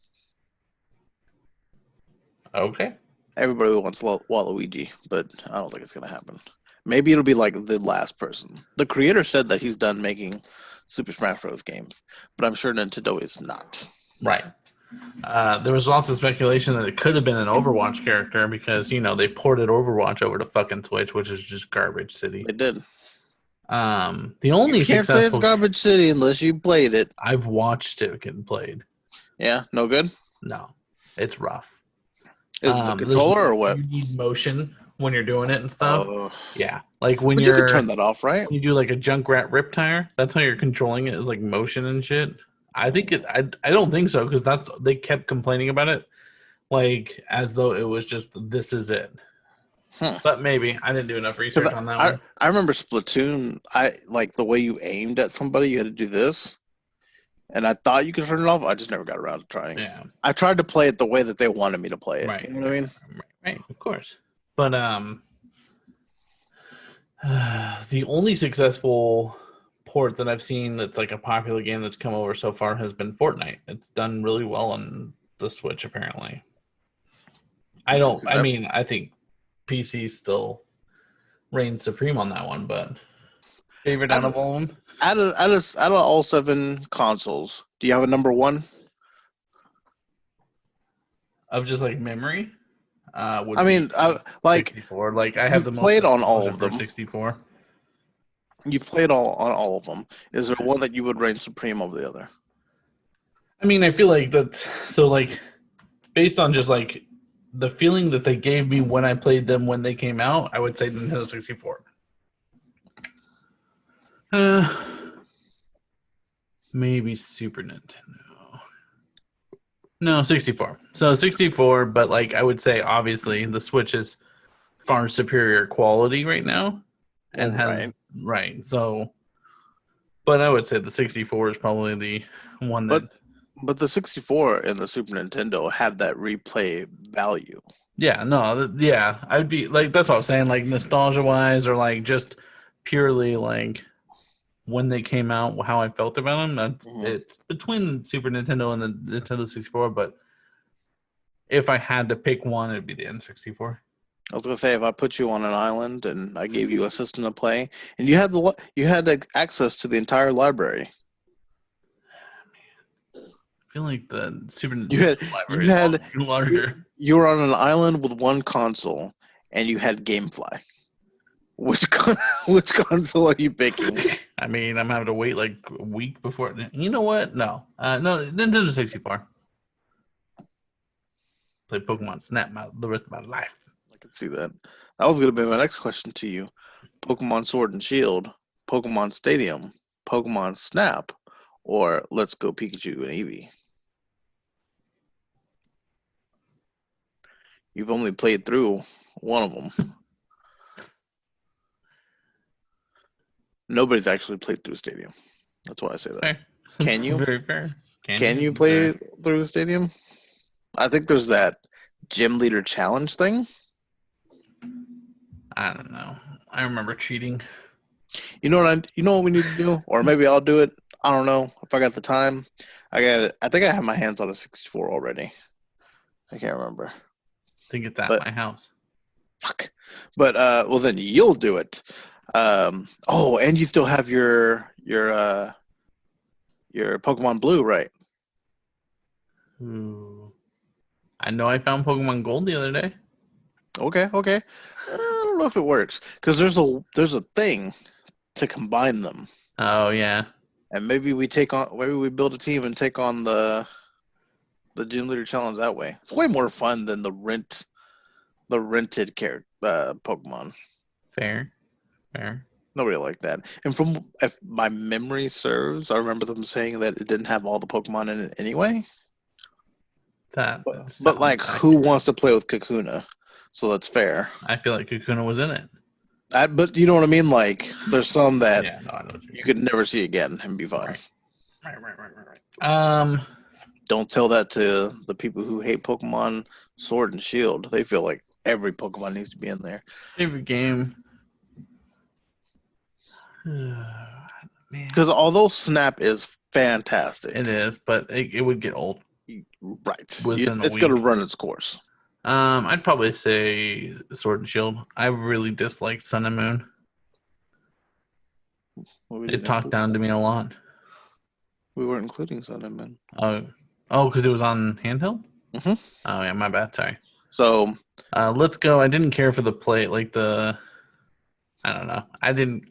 Speaker 2: Okay.
Speaker 3: Everybody wants Waluigi, but I don't think it's going to happen. Maybe it'll be like the last person. The creator said that he's done making Super Smash Bros. Games, but I'm sure Nintendo is not.
Speaker 2: Right. There was lots of speculation that it could have been an Overwatch character because, they ported Overwatch over to fucking Switch, which is just garbage city.
Speaker 3: They did.
Speaker 2: The only
Speaker 3: you can't say it's garbage city unless you played it.
Speaker 2: I've watched it get played.
Speaker 3: Yeah, no good?
Speaker 2: No, it's rough.
Speaker 3: Is it the controller or what?
Speaker 2: You need motion when you're doing it and stuff. Yeah, like when
Speaker 3: you can turn that off, right?
Speaker 2: When you do like a Junkrat Riptire, that's how you're controlling it, is like motion and shit. I think I don't think so because they kept complaining about it, like as though it was just this is it. But maybe I didn't do enough research on that one.
Speaker 3: I remember Splatoon. I like the way you aimed at somebody. You had to do this, and I thought you could turn it off. I just never got around to trying.
Speaker 2: Yeah.
Speaker 3: I tried to play it the way that they wanted me to play it.
Speaker 2: Right.
Speaker 3: You know what I mean?
Speaker 2: Right. Of course. But the only successful port that I've seen that's like a popular game that's come over so far has been Fortnite. It's done really well on the Switch, apparently. I think PC still reigns supreme on that one, but favorite out of all of them?
Speaker 3: Out of all 7 consoles, do you have a number 1?
Speaker 2: Of just like memory?
Speaker 3: I mean, like
Speaker 2: 64. Like I have the most
Speaker 3: played on all of them.
Speaker 2: 64.
Speaker 3: You've played on all of them. Is there one that you would reign supreme over the other?
Speaker 2: I mean, I feel like that's so like based on just like the feeling that they gave me when I played them when they came out, I would say Nintendo 64. Maybe Super Nintendo. No, 64. So 64, but like I would say obviously the Switch is far superior quality right now and has right. So but I would say the 64 is probably the one that
Speaker 3: But the 64 and the Super Nintendo have that replay value.
Speaker 2: Yeah, no, yeah, I'd be like that's what I was saying, like nostalgia wise, or like just purely like when they came out, how I felt about them. It's between the Super Nintendo and the Nintendo 64, but if I had to pick one, it'd be the N64.
Speaker 3: I was gonna say if I put you on an island and I gave you a system to play, and you had access to the entire library.
Speaker 2: I feel like the Super Nintendo library is larger.
Speaker 3: You were on an island with one console, and you had GameFly. Which console are you picking?
Speaker 2: I mean, I'm having to wait like a week before. You know what? No, Nintendo 64. Play Pokemon Snap the rest of my life.
Speaker 3: I can see that. That was going to be my next question to you. Pokemon Sword and Shield, Pokemon Stadium, Pokemon Snap, or Let's Go Pikachu and Eevee. You've only played through one of them. Nobody's actually played through Stadium. That's why I say that.
Speaker 2: Fair.
Speaker 3: Can you?
Speaker 2: Very fair.
Speaker 3: Can you play through Stadium? I think there's that gym leader challenge thing.
Speaker 2: I don't know. I remember cheating.
Speaker 3: You know what we need to do? Or maybe I'll do it. I don't know if I got the time. I think I have my hands on a 64 already. I can't remember.
Speaker 2: I think it's at my house.
Speaker 3: Fuck. But well then you'll do it. And you still have your Pokemon Blue, right?
Speaker 2: Ooh. I know I found Pokemon Gold the other day.
Speaker 3: Okay. I don't know if it works because there's a thing to combine them.
Speaker 2: Oh yeah.
Speaker 3: And maybe we build a team and take on the gym leader challenge that way. It's way more fun than the rented character Pokemon.
Speaker 2: Fair.
Speaker 3: Nobody liked that. And if my memory serves, I remember them saying that it didn't have all the Pokemon in it anyway. But like, who wants to play with Kakuna? So that's fair.
Speaker 2: I feel like Kakuna was in it.
Speaker 3: But you know what I mean? Like, there's some that
Speaker 2: I know
Speaker 3: you could never see again and be fun.
Speaker 2: Right.
Speaker 3: Don't tell that to the people who hate Pokemon Sword and Shield. They feel like every Pokemon needs to be in there.
Speaker 2: Favorite game.
Speaker 3: Because although Snap is fantastic,
Speaker 2: it is, but it would get old.
Speaker 3: Right.
Speaker 2: It's
Speaker 3: going to run its course.
Speaker 2: I'd probably say Sword and Shield. I really disliked Sun and Moon. It talked down to me a lot.
Speaker 3: We weren't including Sun and Moon.
Speaker 2: Oh, because it was on handheld?
Speaker 3: Mm-hmm.
Speaker 2: Oh, yeah, my bad. Sorry.
Speaker 3: So,
Speaker 2: Let's Go. I didn't care for the play, like the... I don't know. I didn't...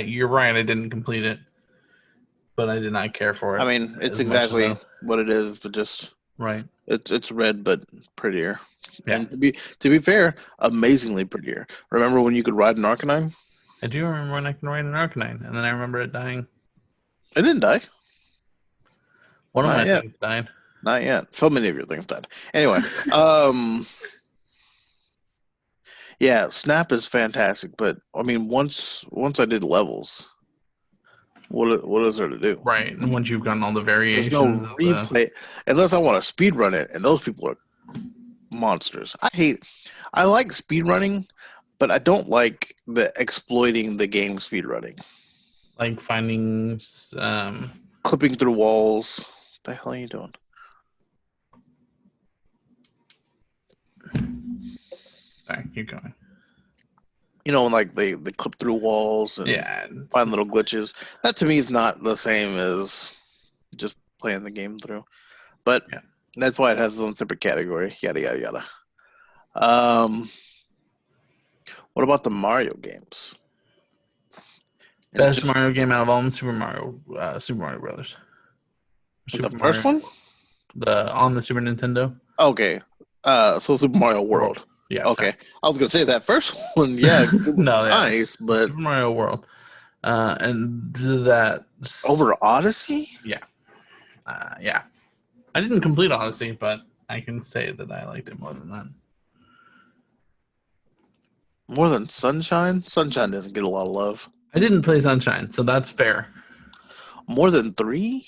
Speaker 2: You're right, I didn't complete it. But I did not care for it.
Speaker 3: I mean, it's exactly what it is, but just...
Speaker 2: Right.
Speaker 3: It's red, but prettier.
Speaker 2: Yeah.
Speaker 3: And to be fair, amazingly prettier. Remember when you could ride an Arcanine?
Speaker 2: I do remember when I can ride an Arcanine, and then I remember it dying.
Speaker 3: It didn't die.
Speaker 2: One of my things died.
Speaker 3: Not yet. So many of your things died. Anyway, Yeah, Snap is fantastic, but I mean, once I did levels, what is there to do?
Speaker 2: Right. And once you've gotten all the
Speaker 3: There's
Speaker 2: variations
Speaker 3: no
Speaker 2: of the
Speaker 3: replay unless I want to speed run it, and those people are monsters. I like speed running, but I don't like the exploiting the game speed running,
Speaker 2: like finding
Speaker 3: clipping through walls. What the hell are you doing?
Speaker 2: sorry, keep going.
Speaker 3: You know, when like they clip through walls and
Speaker 2: Yeah.
Speaker 3: find little glitches. That to me is not the same as just playing the game through. But
Speaker 2: Yeah.
Speaker 3: that's why it has its own separate category. Yada yada yada. What about the Mario games? And
Speaker 2: Best
Speaker 3: just
Speaker 2: Mario game out of all of them, Super Mario Brothers.
Speaker 3: the first one?
Speaker 2: On the Super Nintendo.
Speaker 3: Okay. So Super Mario World.
Speaker 2: Yeah.
Speaker 3: Okay. I was gonna say that first one, yeah, it was
Speaker 2: No, yeah,
Speaker 3: nice, but
Speaker 2: Super Mario World. And that
Speaker 3: over Odyssey?
Speaker 2: Yeah. Yeah. I didn't complete Odyssey, but I can say that I liked it more than that.
Speaker 3: More than Sunshine? Sunshine doesn't get a lot of love.
Speaker 2: I didn't play Sunshine, so that's fair.
Speaker 3: More than 3?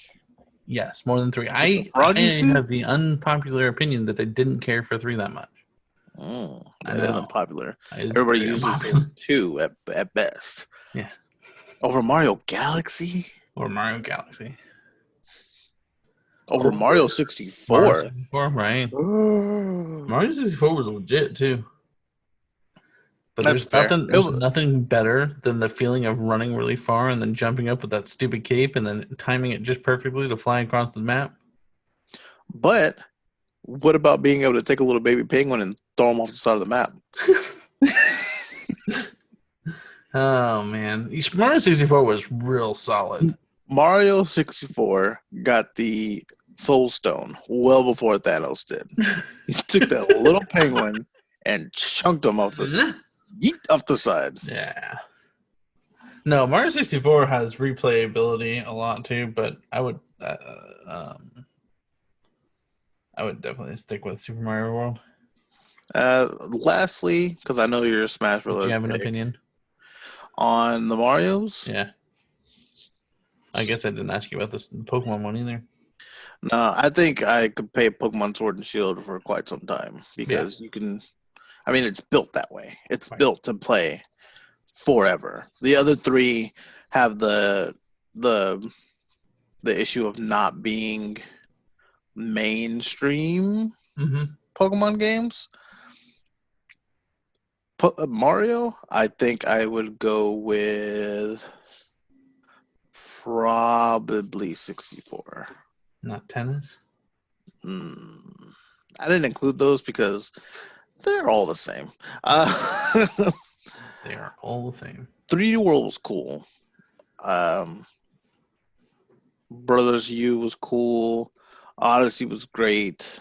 Speaker 2: Yes, more than 3.
Speaker 3: the
Speaker 2: I
Speaker 3: froggy suit?
Speaker 2: have the unpopular opinion that I didn't care for 3 that much.
Speaker 3: That is unpopular.
Speaker 2: It's
Speaker 3: Everybody
Speaker 2: very
Speaker 3: uses
Speaker 2: unpopular.
Speaker 3: those 2 at best.
Speaker 2: Yeah.
Speaker 3: Over Mario Galaxy?
Speaker 2: Or Mario Galaxy.
Speaker 3: Over Mario 64?
Speaker 2: Mario 64, right? Mario 64 was legit too. But
Speaker 3: That's fair.
Speaker 2: there's nothing better than the feeling of running really far and then jumping up with that stupid cape and then timing it just perfectly to fly across the map.
Speaker 3: But what about being able to take a little baby penguin and throw him off the side of the map?
Speaker 2: Oh man, Mario 64 was real solid.
Speaker 3: Mario 64 got the Soul Stone well before Thanos did. He took that little penguin and chunked him off the side.
Speaker 2: Yeah. No, Mario 64 has replayability a lot too, but I would definitely stick with Super Mario World.
Speaker 3: Lastly, because I know you're a Smash Bros.
Speaker 2: Do you have an opinion
Speaker 3: on the Marios?
Speaker 2: Yeah. I guess I didn't ask you about this Pokemon one either.
Speaker 3: No, I think I could pay Pokemon Sword and Shield for quite some time because you can. I mean, it's built that way. It's built to play forever. The other 3 have the issue of not being mainstream Pokemon games. Mario, I think I would go with probably 64.
Speaker 2: Not tennis?
Speaker 3: I didn't include those because they're all the same.
Speaker 2: They are all the same.
Speaker 3: 3D World was cool. Brothers U was cool. Odyssey was great.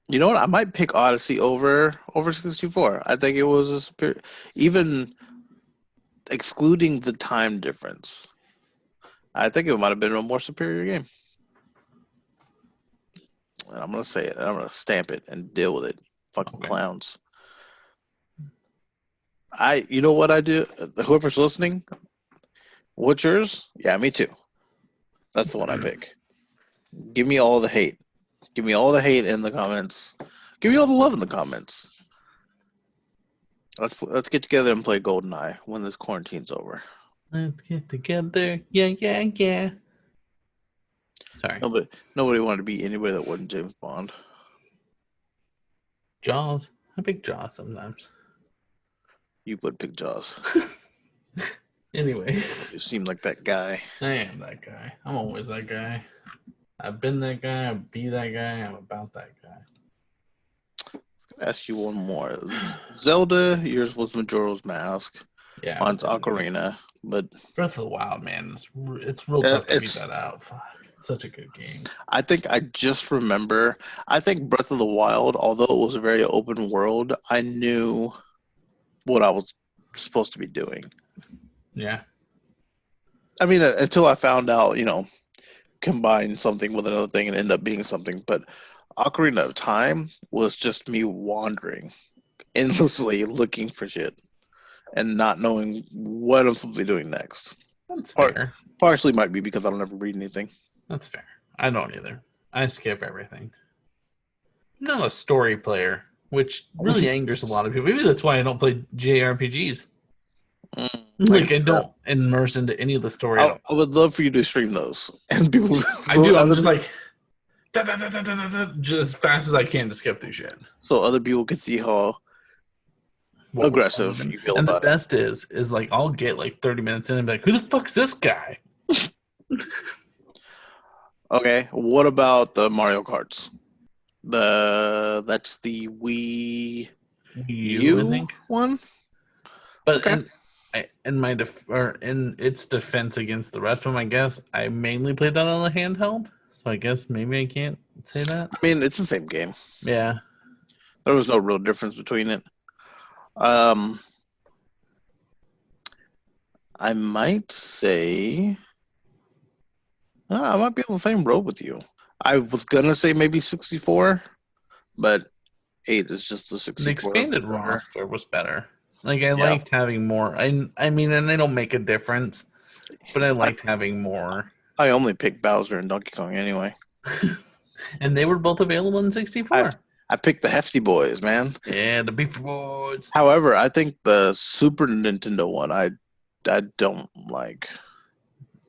Speaker 3: You know what? I might pick Odyssey over 64. I think it was a superior, even excluding the time difference. I think it might have been a more superior game. And I'm gonna say it. I'm gonna stamp it and deal with it. Fucking clowns. You know what I do? Whoever's listening, what's yours? Yeah, me too. That's the one I pick. Give me all the hate. Give me all the hate in the comments. Give me all the love in the comments. Let's get together and play GoldenEye when this quarantine's over.
Speaker 2: Let's get together. Yeah. Sorry.
Speaker 3: Nobody wanted to be anywhere that wasn't James Bond.
Speaker 2: Jaws. I pick Jaws sometimes.
Speaker 3: You would pick Jaws.
Speaker 2: Anyways.
Speaker 3: You seem like that guy.
Speaker 2: I am that guy. I'm always that guy. I've been that guy. I'll be that guy. I'm about that guy.
Speaker 3: I'm gonna ask you one more. Zelda, yours was Majora's Mask.
Speaker 2: Yeah.
Speaker 3: Mine's Ocarina. But
Speaker 2: Breath of the Wild, man, it's real tough to beat that out. Fuck. Such a good game.
Speaker 3: I think I just remember. I think Breath of the Wild, although it was a very open world, I knew what I was supposed to be doing.
Speaker 2: Yeah.
Speaker 3: I mean, until I found out, combine something with another thing and end up being something. But Ocarina of Time was just me wandering endlessly looking for shit and not knowing what I'm supposed to be doing next.
Speaker 2: That's
Speaker 3: Part,
Speaker 2: fair.
Speaker 3: partially might be because I don't ever read anything.
Speaker 2: That's fair. I don't either. I skip everything. I'm not a story player, which really angers a lot of people. Maybe that's why I don't play JRPGs. Like I don't immerse into any of the story.
Speaker 3: I would love for you to stream those, and people.
Speaker 2: I do. I'm just like just as fast as I can to skip through shit.
Speaker 3: So other people can see how aggressive you feel
Speaker 2: and
Speaker 3: about
Speaker 2: the best is like I'll get like 30 minutes in and be like, who the fuck's this guy?
Speaker 3: Okay, what about the Mario Karts? That's the Wii U,
Speaker 2: I think.
Speaker 3: one.
Speaker 2: But
Speaker 3: Okay.
Speaker 2: in its defense against the rest of them, I guess I mainly played that on the handheld. So I guess maybe I can't say that.
Speaker 3: I mean, it's the same game.
Speaker 2: Yeah.
Speaker 3: There was no real difference between it. I might say I might be on the same road with you. I was gonna say maybe 64, but 8 is just the 64.
Speaker 2: The expanded roster was better. Like I liked having more. I mean, and they don't make a difference, but I liked having more.
Speaker 3: I only picked Bowser and Donkey Kong anyway.
Speaker 2: And they were both available in 64.
Speaker 3: I picked the hefty boys, man.
Speaker 2: Yeah, the beefy boys.
Speaker 3: However, I think the Super Nintendo one I don't like.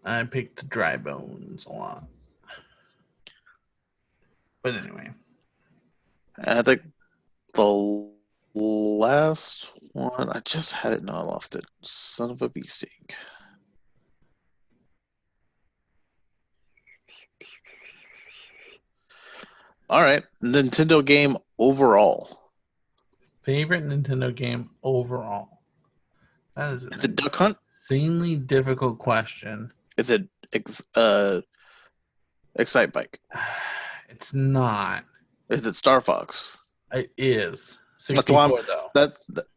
Speaker 2: I picked the dry bones a lot. But anyway.
Speaker 3: And I think the last one, I just had it, now I lost it. Son of a bee sting. All right, Nintendo game overall.
Speaker 2: Favorite Nintendo game overall? That is
Speaker 3: Is it Duck Hunt?
Speaker 2: Insanely difficult question.
Speaker 3: Is it Excite Bike?
Speaker 2: It's not.
Speaker 3: Is it Star Fox?
Speaker 2: It is.
Speaker 3: That's why
Speaker 2: though.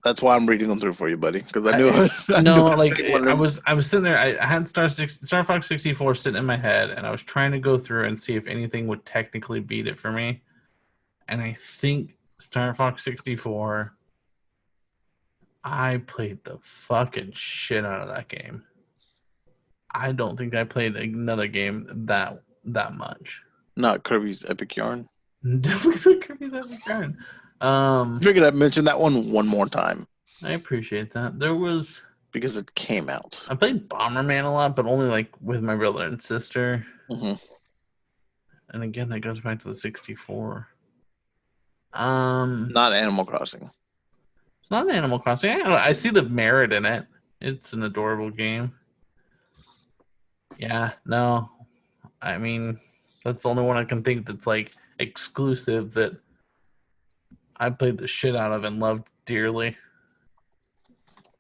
Speaker 3: That's why I'm reading them through for you, buddy. Because I knew
Speaker 2: I was sitting there. I had Star Fox 64 sitting in my head, and I was trying to go through and see if anything would technically beat it for me. And I think Star Fox 64. I played the fucking shit out of that game. I don't think I played another game that much.
Speaker 3: Not Kirby's Epic Yarn.
Speaker 2: Definitely Kirby's Epic Yarn.
Speaker 3: Figured I'd mention that one more time.
Speaker 2: I appreciate that. There was
Speaker 3: because it came out.
Speaker 2: I played Bomberman a lot, but only like with my brother and sister.
Speaker 3: Mm-hmm.
Speaker 2: And again, that goes back to the 64.
Speaker 3: Not Animal Crossing.
Speaker 2: It's not Animal Crossing. I see the merit in it. It's an adorable game. Yeah, no. I mean, that's the only one I can think that's like exclusive that I played the shit out of and loved dearly.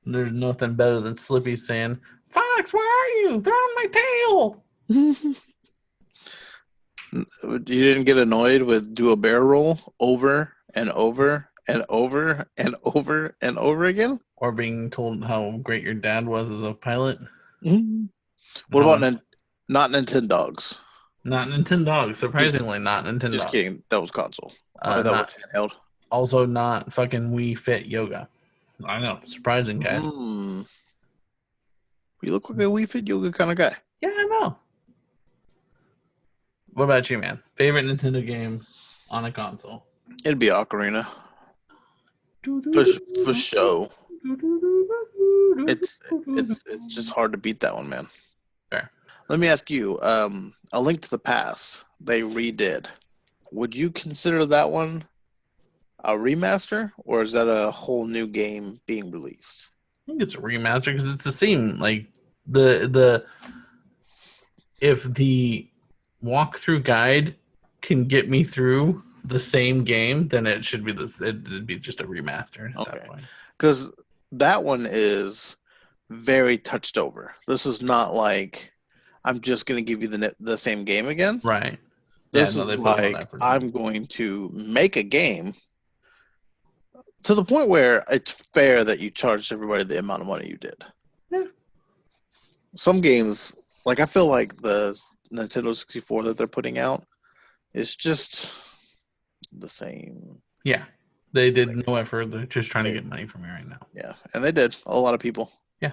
Speaker 2: There's nothing better than Slippy saying, "Fox, where are you? They're on my tail."
Speaker 3: You didn't get annoyed with do a bear roll over and over and over and over and over again?
Speaker 2: Or being told how great your dad was as a pilot?
Speaker 3: Mm-hmm. What about not Nintendogs?
Speaker 2: Not Nintendogs. Surprisingly, not Nintendogs.
Speaker 3: Just kidding. That was console. That was handheld.
Speaker 2: Also not fucking Wii Fit Yoga. I know. Surprising guy.
Speaker 3: You look like a Wii Fit Yoga kind of guy.
Speaker 2: Yeah, I know. What about you, man? Favorite Nintendo game on a console?
Speaker 3: It'd be Ocarina. For show. It's just hard to beat that one, man.
Speaker 2: Fair.
Speaker 3: Let me ask you, A Link to the Past, they redid. Would you consider that one a remaster, or is that a whole new game being released?
Speaker 2: I think it's a remaster because it's the same. Like the if the walkthrough guide can get me through the same game, then it should be this. It'd be just a remaster at that point.
Speaker 3: Because that one is very touched over. This is not like I'm just going to give you the same game again.
Speaker 2: Right.
Speaker 3: This is like I'm going to make a game to the point where it's fair that you charged everybody the amount of money you did.
Speaker 2: Yeah.
Speaker 3: Some games, like I feel like the Nintendo 64 that they're putting out is just the same.
Speaker 2: Yeah, they did no effort. They're just trying to get money from me right now.
Speaker 3: Yeah, and they did. A lot of people.
Speaker 2: Yeah.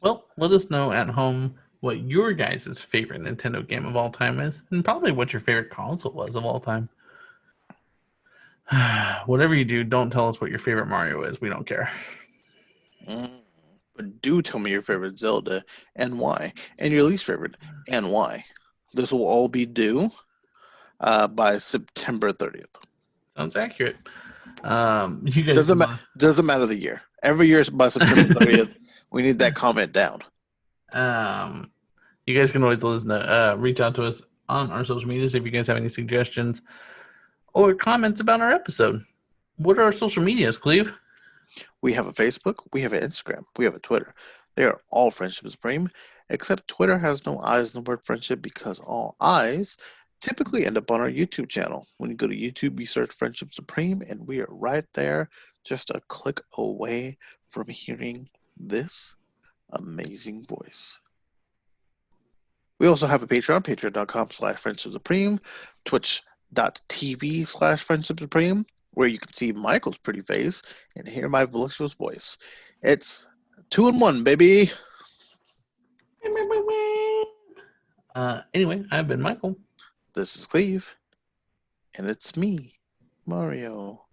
Speaker 2: Well, let us know at home what your guys' favorite Nintendo game of all time is, and probably what your favorite console was of all time. Whatever you do, don't tell us what your favorite Mario is. We don't care.
Speaker 3: But do tell me your favorite Zelda and why, and your least favorite and why. This will all be due by September 30th.
Speaker 2: Sounds accurate. You guys
Speaker 3: Doesn't matter the year. Every year by September 30th, we need that comment down.
Speaker 2: You guys can always let us know, reach out to us on our social medias if you guys have any suggestions or comments about our episode. What are our social medias, Cleve?
Speaker 3: We have a Facebook, we have an Instagram, we have a Twitter. They are all Friendship Supreme, except Twitter has no I's in the word friendship because all I's typically end up on our YouTube channel. When you go to YouTube, you search Friendship Supreme, and we are right there, just a click away from hearing this amazing voice. We also have a Patreon, patreon.com/Friendship Supreme, twitch.tv/Friendship Supreme, where you can see Michael's pretty face and hear my voluptuous voice. It's 2-in-1, baby.
Speaker 2: Anyway, I've been Michael.
Speaker 3: This is Cleve, and it's me, Mario.